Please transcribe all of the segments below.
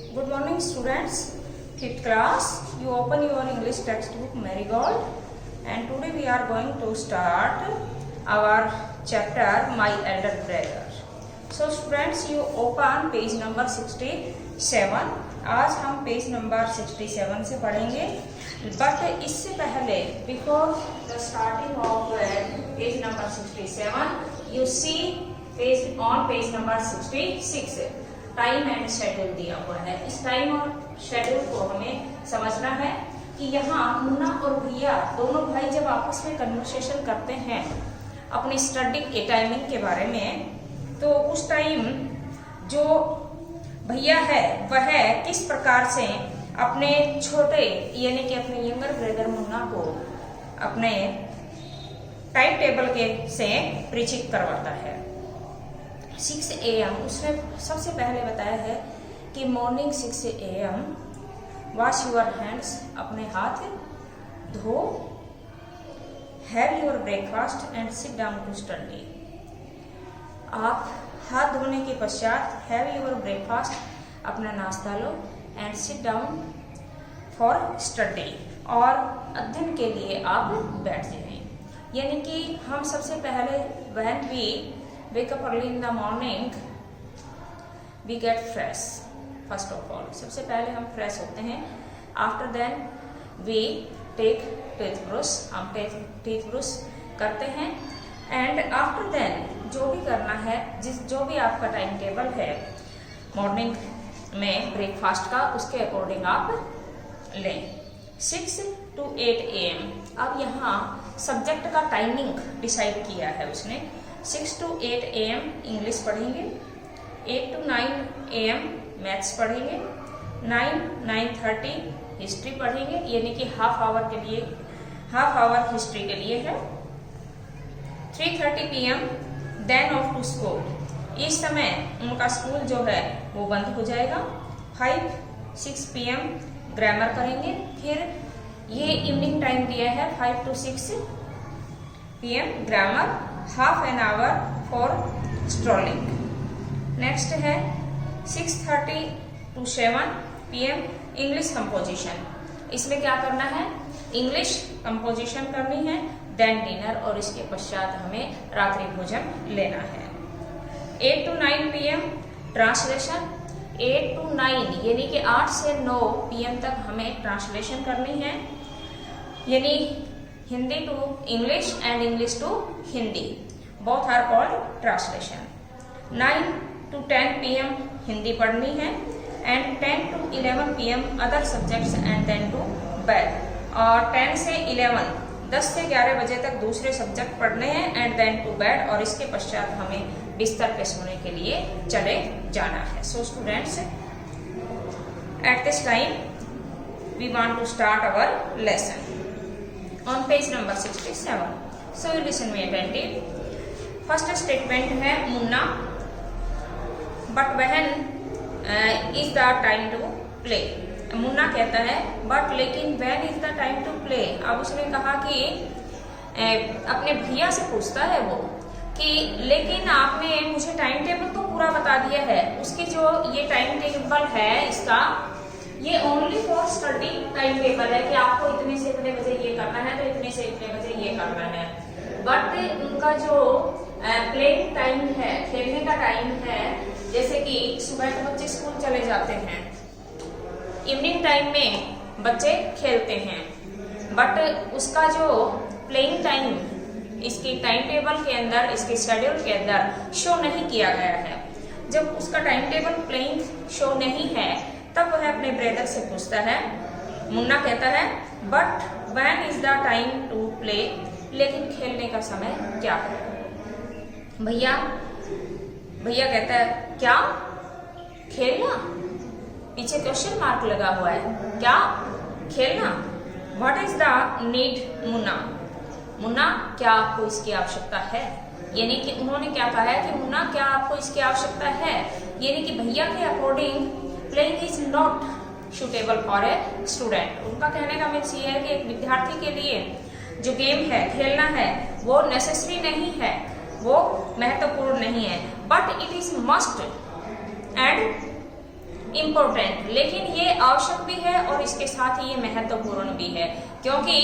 Good morning students, 5th class. You open your English textbook Marigold and today we are going to start our chapter My Elder Brother. So students, you open page number 67. आज हम page number 67 से पढ़ेंगे, but इससे पहले before the starting of page number 67 you see page number 66 time and schedule दिया हुआ है। इस टाइम और शेड्यूल को हमें समझना है कि यहाँ मुन्ना और भैया दोनों भाई जब आपस में कन्वर्सेशन करते हैं अपनी स्टडी के टाइमिंग के बारे में, तो उस टाइम जो भैया है वह किस प्रकार से अपने छोटे यानी कि अपने यंगर ब्रदर मुन्ना को अपने टाइम टेबल के से परिचित करवाता है। 6 AM उसने सबसे पहले बताया है कि morning 6 AM wash your hands, अपने हाथ धो, have your breakfast and sit down to study. आप हाथ धोने के पश्चात हैव योर ब्रेकफास्ट, अपना नाश्ता लो, and sit down for study, और अध्ययन के लिए आप बैठ जाएं। यानी कि हम सबसे पहले when we wake up early in the morning we get fresh first of all, सबसे पहले हम फ्रेश होते हैं। after then we take toothbrush, हम टीथ ब्रश करते हैं, एंड आफ्टर देन जो भी करना है, जो भी आपका टाइम टेबल है मॉर्निंग में ब्रेकफास्ट का, उसके अकॉर्डिंग आप लें। 6 to 8 AM अब यहाँ सब्जेक्ट का टाइमिंग डिसाइड किया है उसने। 6 to 8 AM इंग्लिश पढ़ेंगे, 8 to 9 AM मैथ्स पढ़ेंगे, 9-9:30 हिस्ट्री पढ़ेंगे, यानी कि हाफ आवर हिस्ट्री के लिए है। 3:30 PM then off to school, इस समय उनका स्कूल जो है वो बंद हो जाएगा। 5-6 PM ग्रामर करेंगे, फिर ये इवनिंग टाइम दिया है 5 to 6 PM grammar, half an hour for strolling. Next है 6:30 to 7 PM इंग्लिश कंपोजिशन, इसमें क्या करना है, इंग्लिश कंपोजिशन करनी है, देन डिनर, और इसके पश्चात हमें रात्रि भोजन लेना है। 8 to 9 PM ट्रांसलेशन, 8 to 9 यानी कि 8 से 9 PM तक हमें ट्रांसलेशन करनी है, यानी Hindi to English and English to Hindi, both are called translation. 9 to 10 PM Hindi पढ़नी है, and 10 to 11 PM other subjects and then to bed, और 10 से 11 10 से 11 बजे तक दूसरे सब्जेक्ट पढ़ने हैं, एंड देन टू बेड, और इसके पश्चात हमें बिस्तर पे सोने के लिए चले जाना है। So students, at this time we want to start our lesson on page number 67. So you listen me attentive. First statement है Munna, but when is the time to play. Munna कहता है बट लेकिन when is the time to play. अब उसने कहा कि अपने भैया से पूछता है वो कि लेकिन आपने मुझे टाइम टेबल तो पूरा बता दिया है, उसकी जो ये टाइम टेबल है इसका, ये only for study time table है कि आपको इतने से इतने बजे ये करना है, तो इतने से इतने बजे ये करना है, बट उनका जो प्लेइंग टाइम है, खेलने का टाइम है, जैसे कि सुबह के बच्चे स्कूल चले जाते हैं, इवनिंग टाइम में बच्चे खेलते हैं, बट उसका जो प्लेइंग टाइम इसकी टाइम टेबल के अंदर, इसके शेड्यूल के अंदर शो नहीं किया गया है। जब उसका टाइम टेबल प्लेइंग शो नहीं है, तब वह अपने ब्रदर से पूछता है। मुन्ना कहता है but when is the time to play, लेकिन खेलने का समय क्या है। भैया कहता है क्या खेलना, पीछे क्वेश्चन मार्क लगा हुआ है, क्या खेलना। What is the need Munna, क्या आपको इसकी आवश्यकता है। यानी कि उन्होंने क्या कहा है कि मुन्ना क्या आपको इसकी आवश्यकता है, यानी कि भैया के according playing is not suitable for a student. उनका कहने का मीन्स ये है कि एक विद्यार्थी के लिए जो गेम है, खेलना है, वो नेसेसरी नहीं है, वो महत्वपूर्ण नहीं है, but it is must and important, लेकिन ये आवश्यक भी है और इसके साथ ही ये महत्वपूर्ण भी है, क्योंकि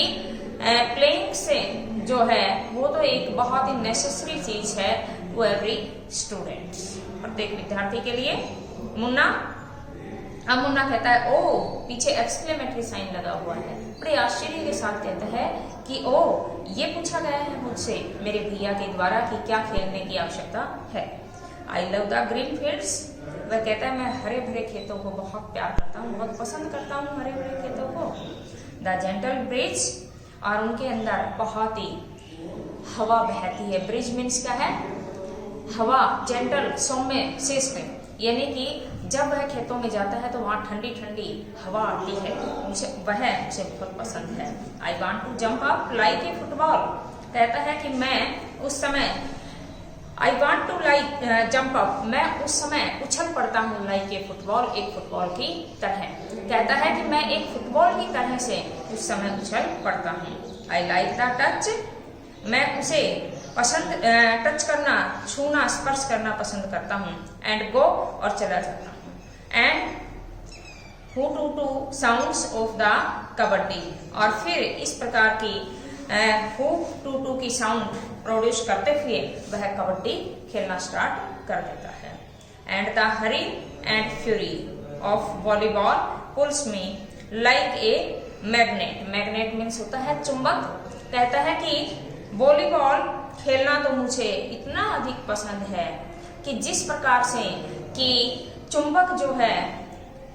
प्लेइंग से जो है वो तो एक बहुत ही नेसेसरी चीज है टू एवरी स्टूडेंट, प्रत्येक विद्यार्थी के लिए। मुन्ना, अब मुन्ना कहता है ओ, पीछे एक्सक्लेमेटरी साइन लगा हुआ है, बड़े आश्चर्य के साथ कहता है कि ओ, ये पूछा गया है मुझसे मेरे भैया के द्वारा कि क्या खेलने की आवश्यकता है। I love the green fields, वह कहता है मैं हरे भरे खेतों को बहुत प्यार करता हूँ, बहुत पसंद करता हूँ हरे भरे खेतों को। द जेंटल ब्रिज, और उनके अंदर बहुत ही हवा बहती है। ब्रिज मीन्स क्या है? हवा, जेंटल, सौम्य, शिष्ट, यानी कि जब वह खेतों में जाता है तो वहाँ ठंडी ठंडी हवा आती है, मुझे बहुत पसंद है। I want to jump up like a football, कहता है कि मैं उस समय, I want to like jump up, मैं उस समय उछल पड़ता हूँ, लाइक ए फुटबॉल, एक फुटबॉल की तरह। कहता है कि मैं एक फुटबॉल की तरह से उस समय उछल पड़ता हूँ। आई लाइक द टच, मैं उसे पसंद, टच करना, छूना, स्पर्श करना पसंद करता हूँ। एंड गो, और चला जाता हूँ। एंड हु टू टू साउंड्स ऑफ द कबड्डी, और फिर इस प्रकार की हु टू टू की साउंड प्रोड्यूस करते हुए वह कबड्डी खेलना स्टार्ट कर देता है। And the hurry and fury of volleyball pulls me like a magnet, magnet means होता है चुंबक। कहता है कि वॉलीबॉल खेलना तो मुझे इतना अधिक पसंद है कि जिस प्रकार से कि चुंबक जो है,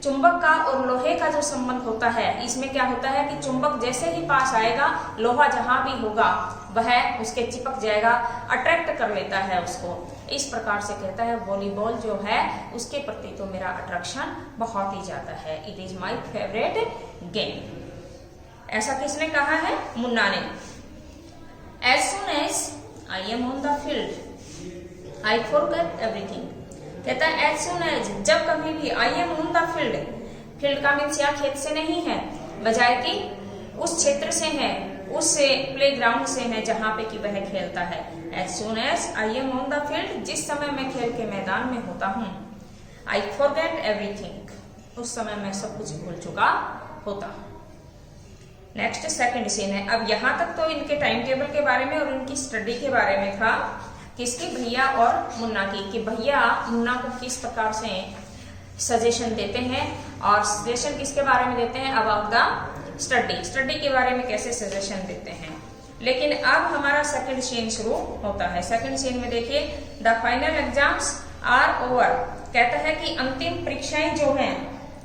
चुंबक का और लोहे का जो संबंध होता है, इसमें क्या होता है कि चुंबक जैसे ही पास आएगा, लोहा जहां भी होगा वह उसके चिपक जाएगा, अट्रैक्ट कर लेता है उसको। इस प्रकार से कहता है वॉलीबॉल जो है उसके प्रति तो मेरा अट्रैक्शन बहुत ही ज्यादा है। It is my favourite game. ऐसा किसने कहा है? मुन्ना ने। As soon as I am on the field I forget everything, कहता है एज सुन एज, जब कभी भी, I am on the field, field का मीन्स यहाँ खेत से नहीं है, बजाय कि उस क्षेत्र से है, उस प्लेग्राउंड से है जहां पे कि वह खेलता है। As soon as I am on the field, जिस समय मैं खेल के मैदान में होता हूँ। आई फॉरगेट एवरीथिंग, उस समय मैं सब कुछ भूल चुका होता हूँ। नेक्स्ट सेकंड सीन है। अब यहाँ तक तो इनके टाइम टेबल के बारे में और इनकी स्टडी के बारे में था, किसकी? भैया और मुन्ना की, कि भैया मुन्ना को किस प्रकार से सजेशन देते हैं, और सजेशन किसके बारे में देते हैं? अबाउट द स्टडी, स्टडी के बारे में कैसे सजेशन देते हैं। लेकिन अब हमारा सेकंड सीन शुरू होता है। सेकंड सीन में देखिए, the final exams are over, कहता है कि अंतिम परीक्षाएं जो हैं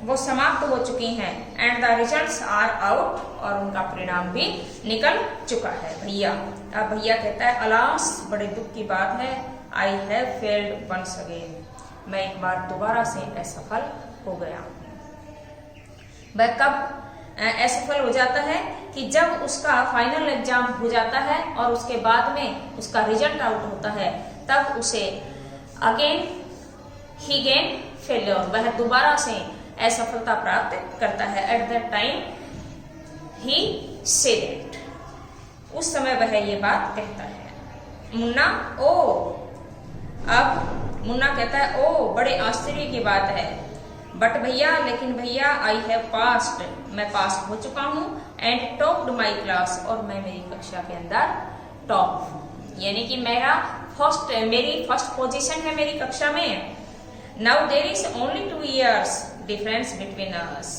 वो समाप्त हो चुकी हैं। And the results are out, और उनका परिणाम भी निकल चुका है। भैया, अब भैया कहता है अलास, बड़े दुख की बात है, I have failed once again, मैं एक बार दोबारा से असफल हो गया। वह कब असफल हो जाता है? कि जब उसका फाइनल एग्जाम हो जाता है और उसके बाद में उसका रिजल्ट आउट होता है, तब उसे अगेन ही गेन फेल्योर, वह दोबारा से असफलता प्राप्त करता है। At that time he said it, उस समय वह ये बात कहता है। मुन्ना, ओ, अब मुन्ना कहता है ओ, बड़े आश्चर्य की बात है। बट भैया, लेकिन भैया, आई हैव पास्ड, मैं पास हो चुका हूँ। एंड टॉप्ड माई क्लास, और मैं मेरी कक्षा के अंदर टॉप, यानी कि मेरी फर्स्ट पोजीशन है मेरी कक्षा में। Now there is only 2 years difference between us,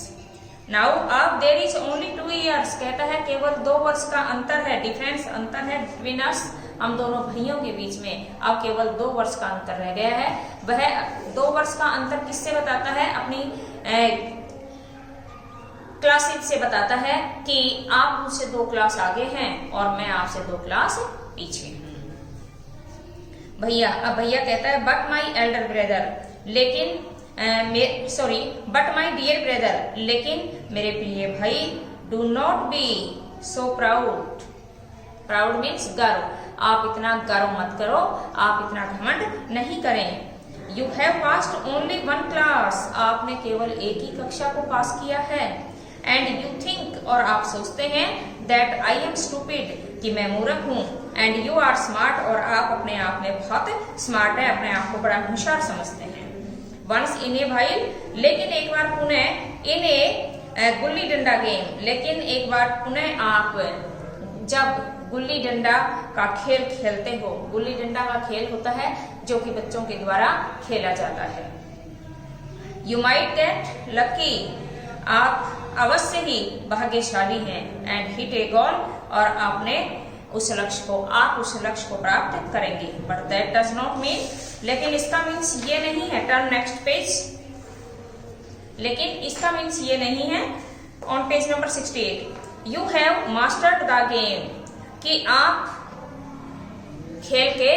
now अब देर इज ओनली 2 years, कहता है केवल 2 वर्ष का अंतर है, डिफरेंस अंतर है, बिटवीन अस, हम दोनों भाइयों के बीच में अब केवल 2 वर्ष का अंतर रह गया है। वह 2 वर्ष का अंतर किससे बताता है? अपनी क्लासेज से बताता है कि आप मुझसे 2 क्लास आगे हैं और मैं आपसे 2 क्लास पीछे हूँ। भैया, अब भैया कहता है बट माई एल्डर ब्रदर, लेकिन बट माई डियर ब्रदर, लेकिन मेरे प्रिय भाई, do not be so proud, proud means गर्व, आप इतना गर्व मत करो, आप इतना घमंड नहीं करें। You have passed only 1 class, आपने केवल एक ही कक्षा को पास किया है। एंड यू थिंक, और आप सोचते हैं, दैट आई एम स्टूपिड, कि मैं मूर्ख हूँ। एंड यू आर स्मार्ट, और आप अपने आप में बहुत स्मार्ट है, अपने आप को बड़ा होशियार समझते हैं। वंस इन ए व्हाइल, लेकिन एक बार पुनः इन ए गुल्ली डंडा गेम, लेकिन एक बार पुनः आप जब गुल्ली डंडा का खेल खेलते हो। गुल्ली डंडा का खेल होता है जो कि बच्चों के द्वारा खेला जाता है। यू माइट गेट लकी, आप अवश्य ही भाग्यशाली हैं। एंड हिट ए गोल, और आपने उस लक्ष्य को प्राप्त करेंगे। But that does not mean, लेकिन इसका मीन्स ये नहीं है। Turn next page. लेकिन इसका मीन्स ये नहीं है। On page number 68, you have mastered the game, कि आप खेल के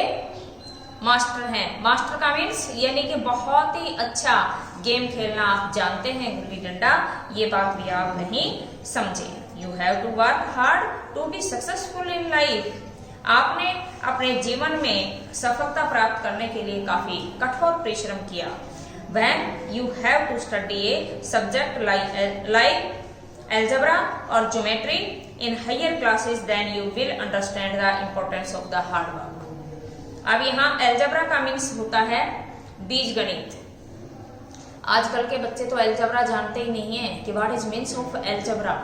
मास्टर हैं। मास्टर का मीन्स यानी कि बहुत ही अच्छा गेम खेलना आप जानते हैं, गुल्ली डंडा। ये बात भी आप नहीं समझे। You have to work hard to be successful in life, आपने अपने जीवन में सफलता प्राप्त करने के लिए काफी कठोर परिश्रम किया। When you have to study a subject like algebra or geometry in higher classes, then you will understand the importance of the hard work. अब यहाँ algebra का मीन्स होता है बीज गणित। आजकल के बच्चे तो algebra जानते ही नहीं है कि what is means of algebra,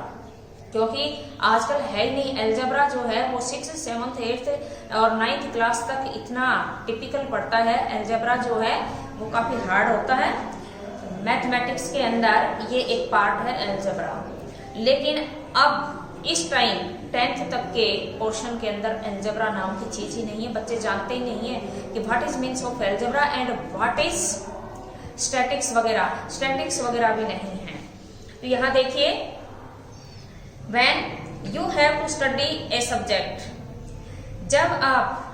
क्योंकि आजकल है ही नहीं। algebra जो है वो 6th, 7th, 8th और 9th क्लास तक इतना टिपिकल पड़ता है। algebra जो है वो काफी हार्ड होता है। मैथमेटिक्स के अंदर ये एक पार्ट है algebra, लेकिन अब इस टाइम 10th तक के पोर्शन के अंदर algebra नाम की चीज ही नहीं है। बच्चे जानते ही नहीं है कि what is means of algebra and what is statics वगैरह भी नहीं है। तो यहाँ देखिए, when you have to study a subject, जब आप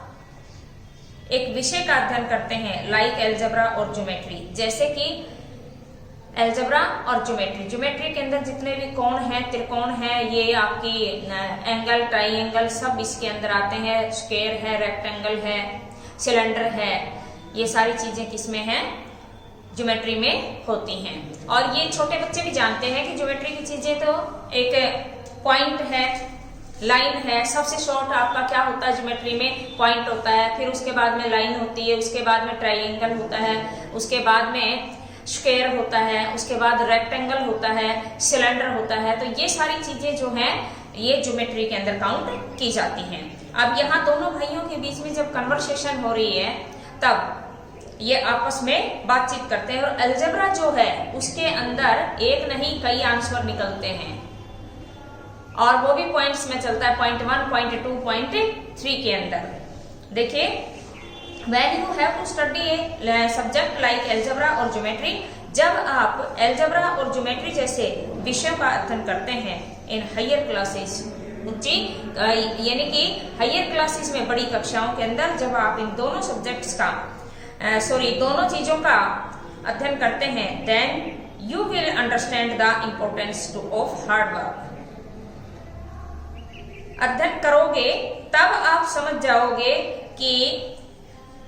एक विषय का अध्ययन करते हैं लाइक एल्जेब्रा और ज्योमेट्री, जैसे कि एल्जेब्रा और ज्योमेट्री के अंदर जितने भी कोण हैं, त्रिकोण हैं, ये आपकी एंगल, ट्राइंगल सब इसके अंदर आते हैं। स्क्वायर है, रेक्टेंगल है, सिलेंडर है, ये सारी चीजें किसमें हैं? ज्योमेट्री में होती हैं। और ये छोटे बच्चे भी जानते हैं कि ज्योमेट्री की चीजें तो एक पॉइंट है, लाइन है। सबसे शॉर्ट आपका क्या होता है ज्योमेट्री में? पॉइंट होता है। फिर उसके बाद में लाइन होती है, उसके बाद में ट्राइंगल होता है, उसके बाद में स्क्वायर होता है, उसके बाद रेक्टेंगल होता है, सिलेंडर होता है। तो ये सारी चीजें जो हैं ये ज्योमेट्री के अंदर काउंट की जाती हैं। अब यहाँ दोनों भाइयों के बीच में जब कन्वर्सेशन हो रही है तब ये आपस में बातचीत करते हैं। और अलजेब्रा जो है उसके अंदर एक नहीं कई आंसर निकलते हैं, और वो भी पॉइंट्स में चलता है, पॉइंट 1, पॉइंट 2, पॉइंट 3 के अंदर। देखिए, when you have to study a subject like algebra और ज्योमेट्री, जब आप एल्जेब्रा और ज्योमेट्री जैसे विषयों का अध्ययन करते हैं इन हायर क्लासेस, उच्ची यानी कि हायर क्लासेस में, बड़ी कक्षाओं के अंदर, जब आप इन दोनों सब्जेक्ट्स का दोनों चीजों का अध्ययन करते हैं, then you will understand the importance of hard work. अध्ययन करोगे तब आप समझ जाओगे कि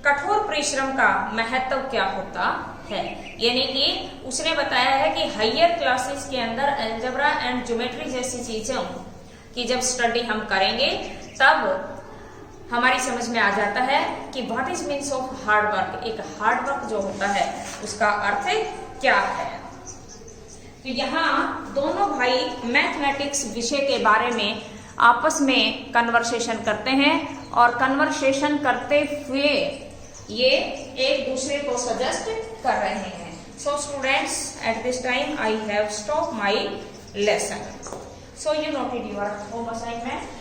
कठोर परिश्रम का महत्व क्या होता है। यानी कि उसने बताया है कि हायर क्लासेस के अंदर अलजेब्रा एंड ज्योमेट्री जैसी चीजों की जब स्टडी हम करेंगे तब हमारी समझ में आ जाता है कि what is means of hard work. एक हार्ड वर्क जो होता है उसका अर्थ क्या है। तो यहाँ दोनों भाई मैथमेटिक्स विषय के बारे में आपस में कन्वर्सेशन करते हैं, और कन्वर्सेशन करते हुए ये एक दूसरे को सजेस्ट कर रहे हैं। So students, at this time I have stop my lesson. So you noted your home assignment.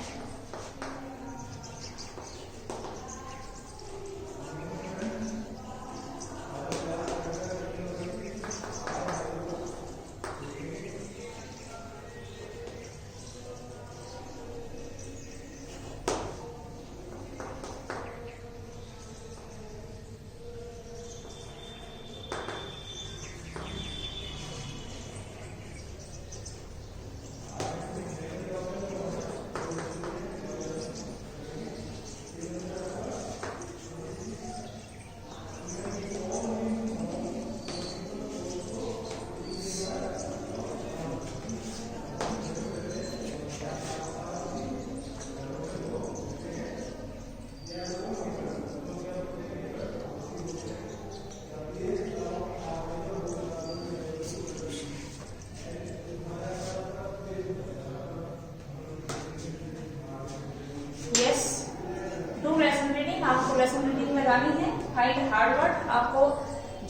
Find hard word, आपको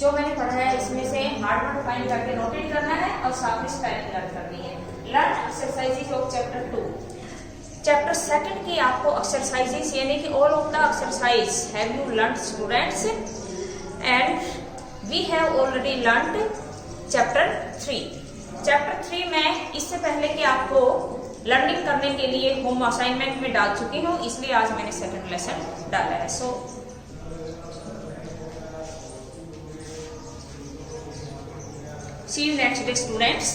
जो मैंने पढ़ा है इसमें से हार्ड वर्ड फाइंड करके नोटेट करना है और साथ में स्पेलिंग लर्न करनी है। Learn exercises of chapter 2। Chapter 2 की आपको एक्सरसाइजेज यानी कि all of the exercise have you learn students, and we have already learned chapter 3। Chapter 3 में इससे पहले कि आपको लर्निंग करने के लिए होम असाइनमेंट में डाल चुकी हूँ, इसलिए आज मैंने सेकंड लेसन डाला है। सो see you next day students।